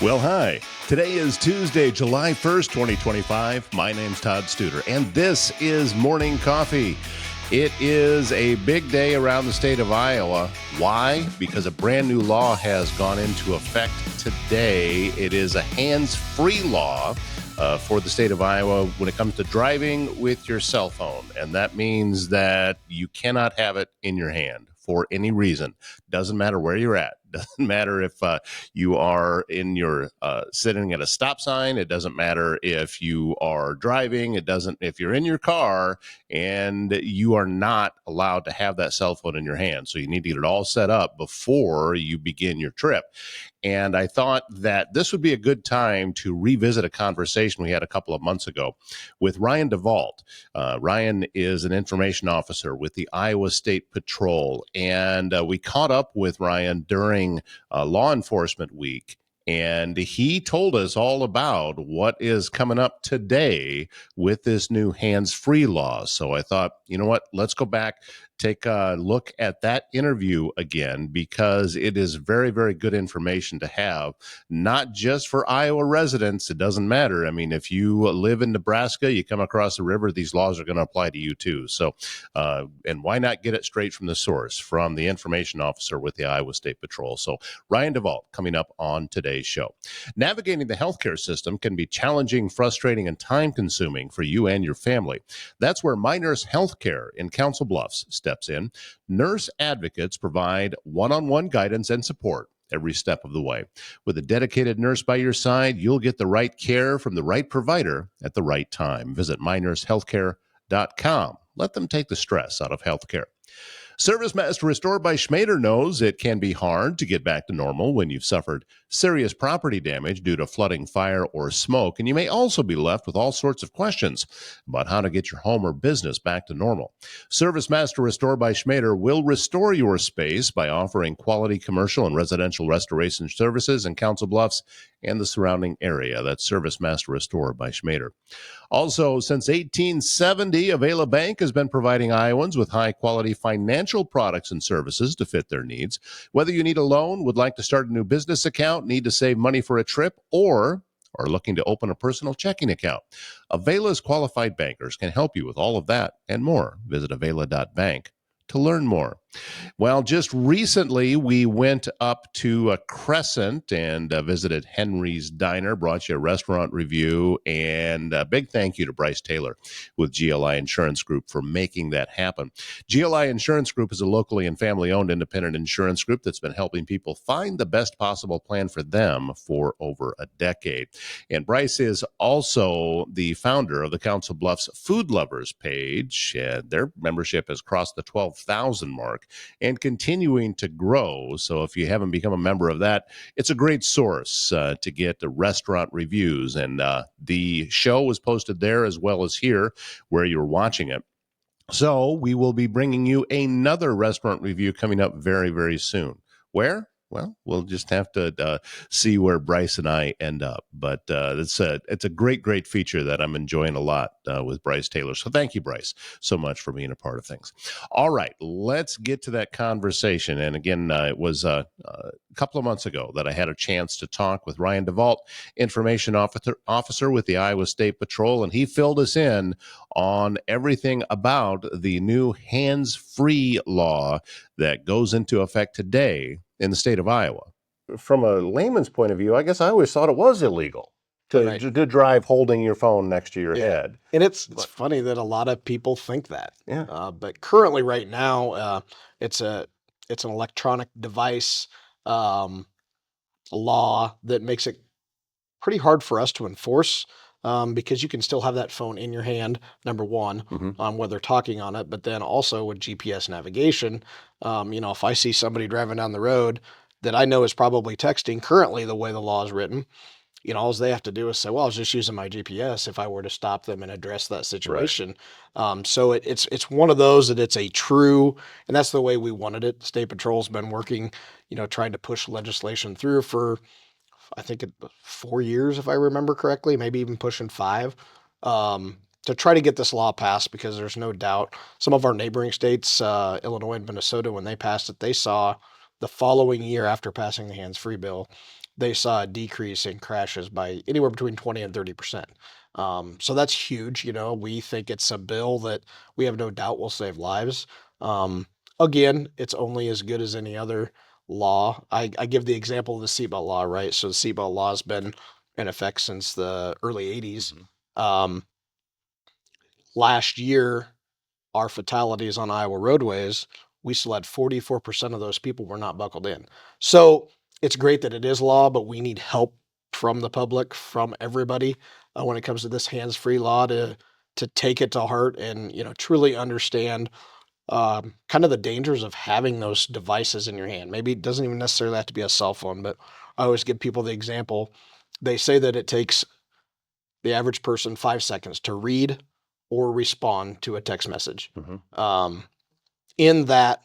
Well, hi. Today is Tuesday, July 1st, 2025. My name's Todd Studer, and this is Morning Coffee. It is a big day around the state of Iowa. Why? Because a brand new law has gone into effect today. It is a hands-free law for the state of Iowa when it comes to driving with your cell phone. And that means that you cannot have it in your hand for any reason. Doesn't matter where you're at. Doesn't matter if you are in your sitting at a stop sign. It doesn't matter if you are driving. It doesn't if you're in your car and you are not allowed to have that cell phone in your hand. So you need to get it all set up before you begin your trip. And I thought that this would be a good time to revisit a conversation we had a couple of months ago with Ryan DeVault. Ryan is an information officer with the Iowa State Patrol. And we caught up with Ryan during Law Enforcement Week. And he told us all about what is coming up today with this new hands-free law. So I thought, you know what, let's go back, take a look at that interview again, because it is very, very good information to have, not just for Iowa residents. It doesn't matter. I mean, if you live in Nebraska, you come across the river, these laws are going to apply to you too. So, and why not get it straight from the source, from the information officer with the Iowa State Patrol? So Ryan DeVault coming up on today's show. Navigating the healthcare system can be challenging, frustrating, and time-consuming for you and your family. That's where My Nurse Healthcare in Council Bluffs steps in. Nurse advocates provide one-on-one guidance and support every step of the way. With a dedicated nurse by your side, you'll get the right care from the right provider at the right time. Visit mynursehealthcare.com. Let them take the stress out of healthcare. Service Master Restore by Schmader knows it can be hard to get back to normal when you've suffered serious property damage due to flooding, fire, or smoke, and you may also be left with all sorts of questions about how to get your home or business back to normal. Service Master Restore by Schmader will restore your space by offering quality commercial and residential restoration services in Council Bluffs and the surrounding area. That's Service Master Restore by Schmader. Also, since 1870, Avela Bank has been providing Iowans with high-quality financial products and services to fit their needs. Whether you need a loan, would like to start a new business account, need to save money for a trip, or are looking to open a personal checking account, Avela's qualified bankers can help you with all of that and more. Visit avela.bank to learn more. Well, just recently we went up to Crescent and visited Henry's Diner, brought you a restaurant review, and a big thank you to Bryce Taylor with GLI Insurance Group for making that happen. GLI Insurance Group is a locally and family-owned independent insurance group that's been helping people find the best possible plan for them for over a decade. And Bryce is also the founder of the Council Bluffs Food Lovers page. Their membership has crossed the 12,000 mark and continuing to grow. So if you haven't become a member of that, it's a great source to get the restaurant reviews. And the show was posted there as well as here where you're watching it. So we will be bringing you another restaurant review coming up very, very soon. Where? Well, we'll just have to see where Bryce and I end up. But it's a great, great feature that I'm enjoying a lot with Bryce Taylor. So thank you, Bryce, so much for being a part of things. All right, let's get to that conversation. And again, it was a couple of months ago that I had a chance to talk with Ryan DeVault, information officer with the Iowa State Patrol, and he filled us in on everything about the new hands-free law that goes into effect today in the state of Iowa. From a layman's point of view, I guess I always thought it was illegal to drive holding your phone next to your head. And it's funny that a lot of people think that. Yeah. But currently right now, it's an electronic device law that makes it pretty hard for us to enforce. Because you can still have that phone in your hand, number one, whether talking on it, but then also with GPS navigation, if I see somebody driving down the road that I know is probably texting currently the way the law is written, all they have to do is say, well, I was just using my GPS if I were to stop them and address that situation. Right. So it's one of those that it's a true, and that's the way we wanted it. State Patrol's been working, trying to push legislation through for, I think 4 years, if I remember correctly, maybe even pushing 5, to try to get this law passed, because there's no doubt some of our neighboring states, Illinois and Minnesota, when they passed it, they saw the following year after passing the hands-free bill, they saw a decrease in crashes by anywhere between 20 and 30%. So that's huge. We think it's a bill that we have no doubt will save lives. Again, it's only as good as any other law. I give the example of the seatbelt law, right? So the seatbelt law has been in effect since the early 80s. Um, Last year, our fatalities on Iowa roadways, we still had 44% of those people were not buckled in. So it's great that it is law, but we need help from the public, from everybody, when it comes to this hands-free law to take it to heart and truly understand kind of the dangers of having those devices in your hand. Maybe it doesn't even necessarily have to be a cell phone, but I always give people the example. They say that it takes the average person 5 seconds to read or respond to a text message. In that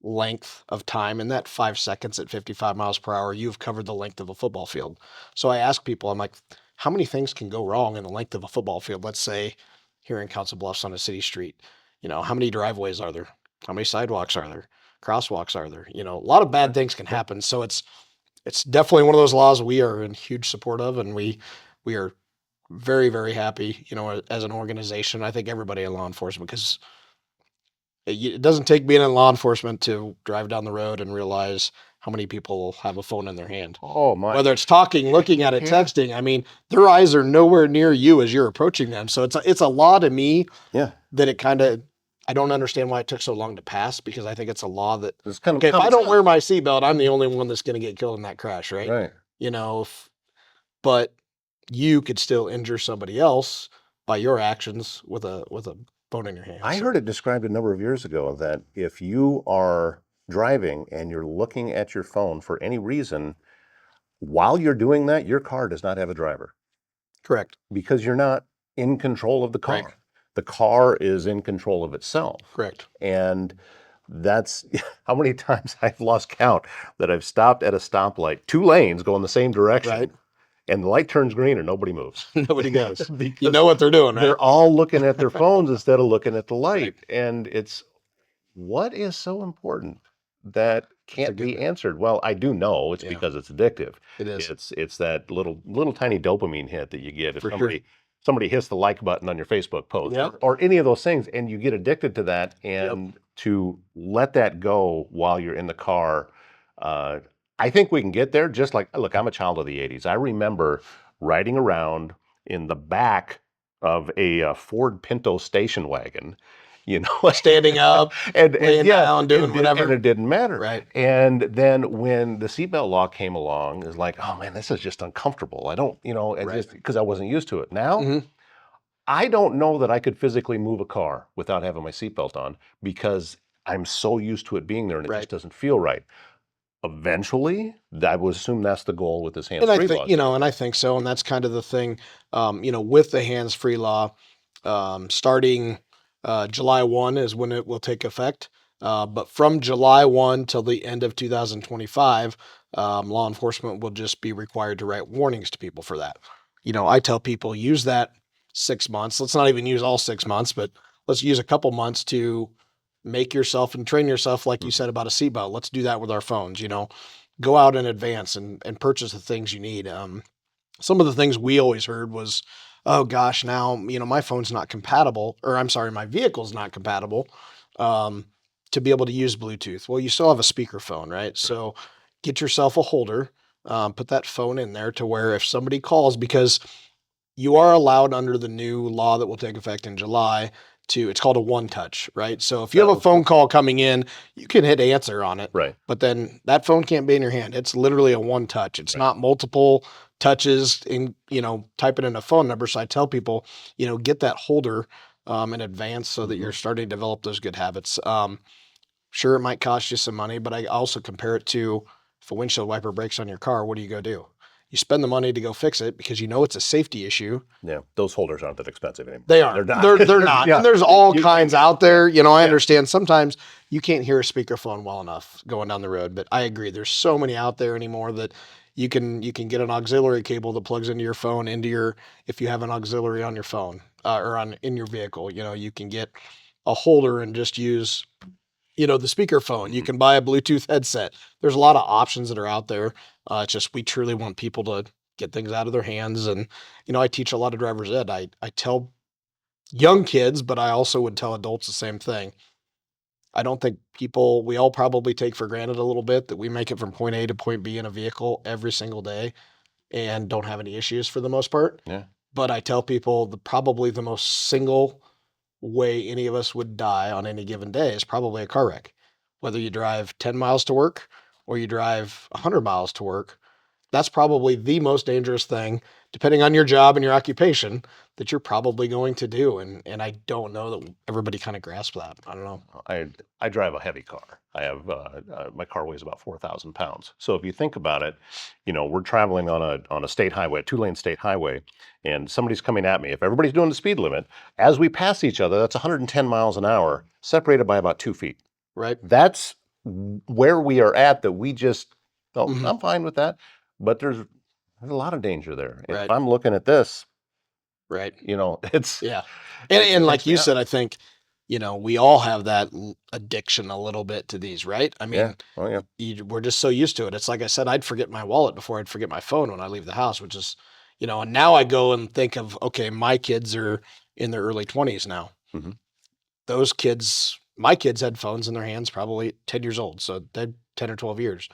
length of time, in that 5 seconds at 55 miles per hour, you've covered the length of a football field. So I ask people, I'm like, how many things can go wrong in the length of a football field? Let's say here in Council Bluffs on a city street, how many driveways are there? How many sidewalks are there? Crosswalks are there? A lot of bad things can happen. So it's definitely one of those laws we are in huge support of, and we are very, very happy, as an organization. I think everybody in law enforcement, because it doesn't take being in law enforcement to drive down the road and realize how many people have a phone in their hand. Oh my! Whether it's talking, looking at it, Yeah. texting. I mean, their eyes are nowhere near you as you're approaching them. So it's a law to me. Yeah. That it kind of, I don't understand why it took so long to pass, because I think it's a law that, It's kind of okay, if I don't wear my seatbelt, I'm the only one that's going to get killed in that crash, right? Right. But you could still injure somebody else by your actions with a phone in your hand. I heard it described a number of years ago that if you are driving and you're looking at your phone for any reason, while you're doing that, your car does not have a driver. Correct. Because you're not in control of the car. Right. The car is in control of itself. Correct. And that's how many times I've lost count that I've stopped at a stoplight, 2 lanes go in the same direction. Right. And the light turns green and nobody moves. Nobody goes. You know what they're doing, right? They're all looking at their phones instead of looking at the light. Right. And it's, what is so important that can't be answered? Well, I do know it's because it's addictive. It is. It's that little tiny dopamine hit that you get if somebody hits the like button on your Facebook post or any of those things, and you get addicted to that. And to let that go while you're in the car, I think we can get there. Just like, look, I'm a child of the 80s. I remember riding around in the back of a Ford Pinto station wagon, standing up and laying down, doing whatever. And it didn't matter. Right. And then when the seatbelt law came along, it's like, oh man, this is just uncomfortable. I don't, just because I wasn't used to it. Now, I don't know that I could physically move a car without having my seatbelt on, because I'm so used to it being there and it just doesn't feel right. Eventually, I would assume that's the goal with this hands-free law. And I think so. And that's kind of the thing, with the hands-free law, starting July 1 is when it will take effect. But from July 1 till the end of 2025, law enforcement will just be required to write warnings to people for that. I tell people, use that 6 months. Let's not even use all 6 months, but let's use a couple months to make yourself and train yourself, like you said about a seatbelt. Let's do that with our phones. Go out in advance and purchase the things you need. Some of the things we always heard was, oh gosh, now, my phone's not compatible, or I'm sorry, my vehicle's not compatible to be able to use Bluetooth. Well, you still have a speakerphone, right? So get yourself a holder, put that phone in there to where if somebody calls, because you are allowed under the new law that will take effect in July it's called a one touch, right? So if you have a phone call coming in, you can hit answer on it, right? But then that phone can't be in your hand. It's literally a one touch. It's not multiple touches in, type it in a phone number. So I tell people, get that holder in advance so that you're starting to develop those good habits. Sure, it might cost you some money, but I also compare it to, if a windshield wiper breaks on your car, what do you go do? You spend the money to go fix it because it's a safety issue. Yeah, those holders aren't that expensive anymore. They are. They're not. And there's all kinds out there. I understand sometimes you can't hear a speakerphone well enough going down the road, but I agree. There's so many out there anymore that you can get an auxiliary cable that plugs into your phone, if you have an auxiliary on your phone or in your vehicle, you can get a holder and just use, the speakerphone. You can buy a Bluetooth headset. There's a lot of options that are out there. It's just we truly want people to get things out of their hands. And, I teach a lot of driver's ed. I tell young kids, but I also would tell adults the same thing. I don't think we all probably take for granted a little bit that we make it from point A to point B in a vehicle every single day and don't have any issues for the most part. Yeah. But I tell people probably the most single way any of us would die on any given day is probably a car wreck. Whether you drive 10 miles to work or you drive 100 miles to work, that's probably the most dangerous thing, depending on your job and your occupation, that you're probably going to do. And I don't know that everybody kind of grasps that. I don't know. I drive a heavy car. I have my car weighs about 4,000 pounds. So if you think about it, we're traveling on a state highway, a 2-lane state highway, and somebody's coming at me. If everybody's doing the speed limit, as we pass each other, that's 110 miles an hour, separated by about 2 feet. Right. That's where we are at. That we just, I'm fine with that. But there's a lot of danger there. Right. If I'm looking at this, right, it's yeah, and like you said, I think we all have that addiction a little bit to these, right? I mean, we're just so used to it. It's like I said, I'd forget my wallet before I'd forget my phone when I leave the house, which is, and now I go and think of, okay, my kids are in their early 20s now. Mm-hmm. My kids had phones in their hands probably 10 years old, so they're 10 or 12 years.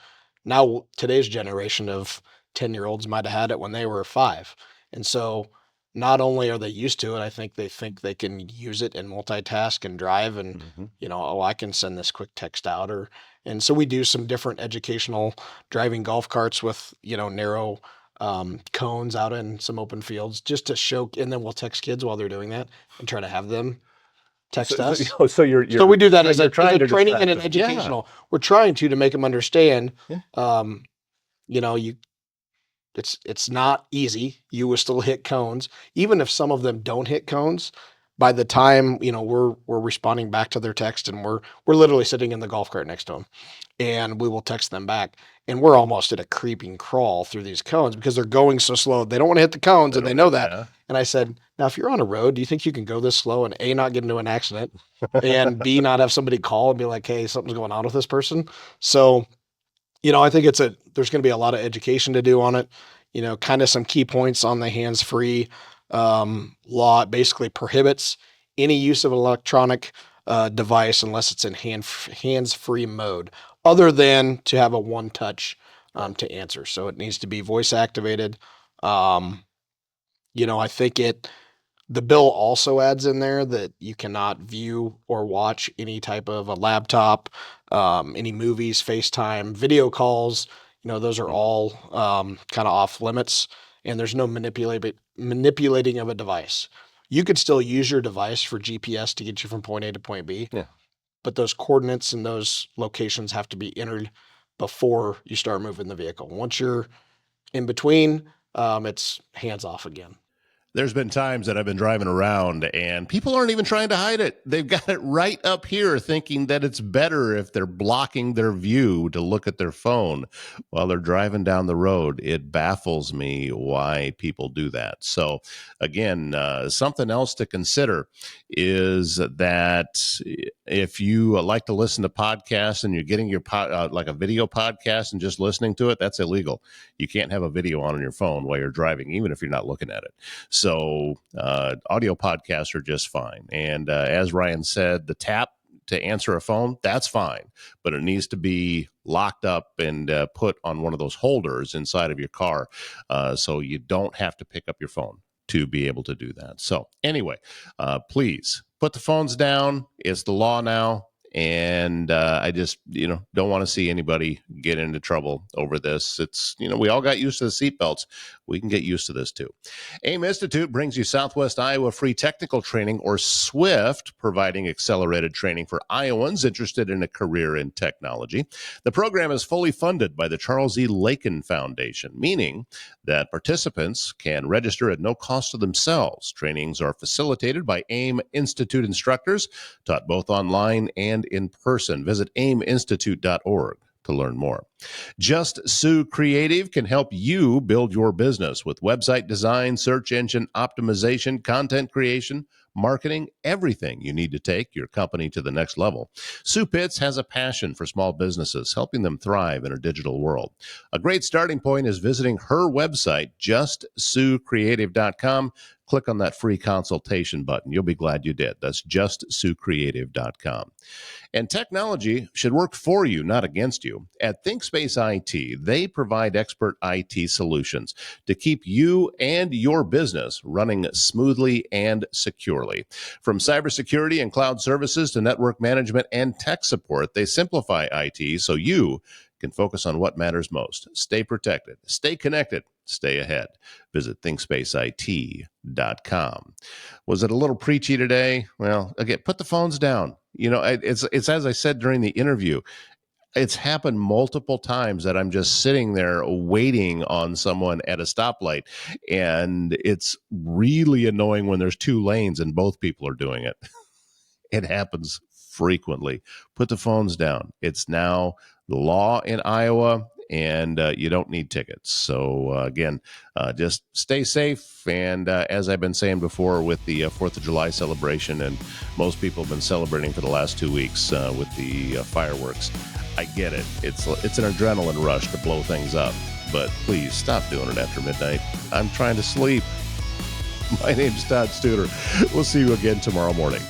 Now, today's generation of 10-year-olds might have had it when they were 5. And so not only are they used to it, I think they can use it and multitask and drive and, I can send this quick text out and so we do some different educational driving golf carts with, narrow cones out in some open fields just to show, and then we'll text kids while they're doing that and try to have them text us. So we do that as a training and an them. educational. Yeah. We're trying to make them understand. Yeah. It's not easy. You will still hit cones, even if some of them don't hit cones. By the time we're responding back to their text, and we're literally sitting in the golf cart next to them, and we will text them back, and we're almost at a creeping crawl through these cones because they're going so slow. They don't want to hit the cones, and they know that. Yeah. And I said, now, if you're on a road, do you think you can go this slow and A, not get into an accident, and B, not have somebody call and be like, hey, something's going on with this person? So, I think there's going to be a lot of education to do on it. Kind of some key points on the hands-free law. It basically prohibits any use of an electronic device unless it's in hands-free mode, other than to have a one-touch to answer. So it needs to be voice activated. I think the bill also adds in there that you cannot view or watch any type of a laptop, any movies, FaceTime, video calls. Those are all kind of off limits, and there's no manipulating of a device. You could still use your device for GPS to get you from point A to point B. Yeah. But those coordinates and those locations have to be entered before you start moving the vehicle. Once you're in between, it's hands off again. There's been times that I've been driving around and people aren't even trying to hide it. They've got it right up here, thinking that it's better if they're blocking their view to look at their phone while they're driving down the road. It baffles me why people do that. So again, something else to consider is that if you like to listen to podcasts and you're getting your like a video podcast and just listening to it, that's illegal. You can't have a video on your phone while you're driving, even if you're not looking at it. So audio podcasts are just fine. And as Ryan said, the tap to answer a phone, that's fine. But it needs to be locked up and put on one of those holders inside of your car so you don't have to pick up your phone to be able to do that. So anyway, please put the phones down. It's the law now. And I just, don't want to see anybody get into trouble over this. It's, we all got used to the seatbelts. We can get used to this too. AIM Institute brings you Southwest Iowa Free Technical Training, or SWIFT, providing accelerated training for Iowans interested in a career in technology. The program is fully funded by the Charles E. Lakin Foundation, meaning that participants can register at no cost to themselves. Trainings are facilitated by AIM Institute instructors, taught both online and in person. Visit aiminstitute.org to learn more. Just Sue Creative can help you build your business with website design, search engine optimization, content creation, marketing, everything you need to take your company to the next level. Sue Pitts has a passion for small businesses, helping them thrive in a digital world. A great starting point is visiting her website, justsuecreative.com. Click on that free consultation button. You'll be glad you did. That's justsuecreative.com. And technology should work for you, not against you. At ThinkSpace IT, they provide expert IT solutions to keep you and your business running smoothly and securely. From cybersecurity and cloud services to network management and tech support, they simplify IT so you can focus on what matters most. Stay protected, stay connected, stay ahead. Visit ThinkSpaceIT.com. Was it a little preachy today? Well, again, put the phones down. You know, it's as I said during the interview, it's happened multiple times that I'm just sitting there waiting on someone at a stoplight, and it's really annoying when there's two lanes and both people are doing it. It happens frequently. Put the phones down. It's now the law in Iowa, and you don't need tickets. So, again, just stay safe. And as I've been saying before with the 4th of July celebration, and most people have been celebrating for the last 2 weeks with the fireworks, I get it. It's an adrenaline rush to blow things up. But please stop doing it after midnight. I'm trying to sleep. My name's Todd Studer. We'll see you again tomorrow morning.